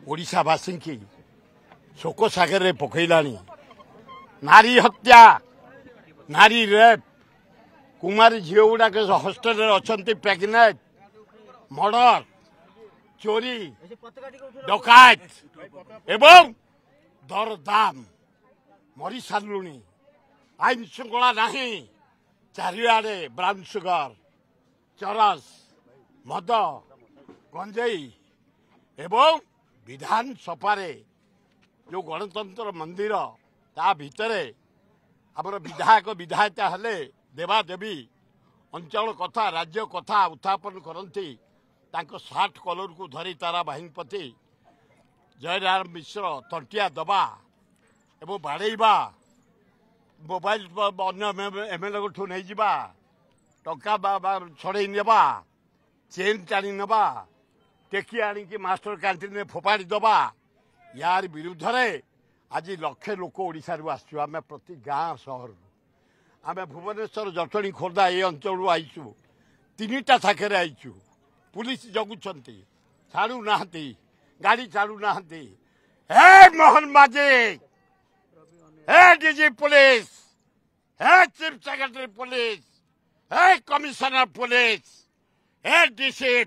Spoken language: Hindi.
ओडिशावासी की शोक सागर में पकईलानी। नारी हत्या, नारी रेप, कुमारी झील गुड़ाक हस्टेल अच्छा प्रेगनेंट, मर्डर, चोरी, डकायत एवं दरदाम मरी सारूनी। आईन श्रृंखला नहीं, चारिआडे ब्राउन सुगर, चरस, मद, गंजेई एवं विधानसभा जो गणतंत्र मंदिर ता भितर आमर विधायक विधायिका हेले देवादेवी अंचल कथा राज्य कथा उत्थापन करती। सार्ट कलर को धरी तारा बाहिनीपति जयराम मिश्र तंटिया दबा एवं बाड़ेबा, मोबाइल एमएलए को नहीं जावा, टंका छड़े नेबा, चेन टाणी नवा, टेकी आणिकी मास्टर कैंटीन में फोपाड़ी दबा, यार विरुद्ध रे आज लक्षे लोक ओडिशारू आसु। आम प्रति गाँ सहर आम भुवनेश्वर जटणी खोर्धा ये अंचल आईचु, तीनटा शाखा आईचु। पुलिस जगुंट छाड़ू ना, गाड़ी छाड़ू ना। हे मोहन माझी, हे डीजी पुलिस, हे चीफ सेक्रेटरी पुलिस, हे कमिश्नर पुलिस, हे डीसी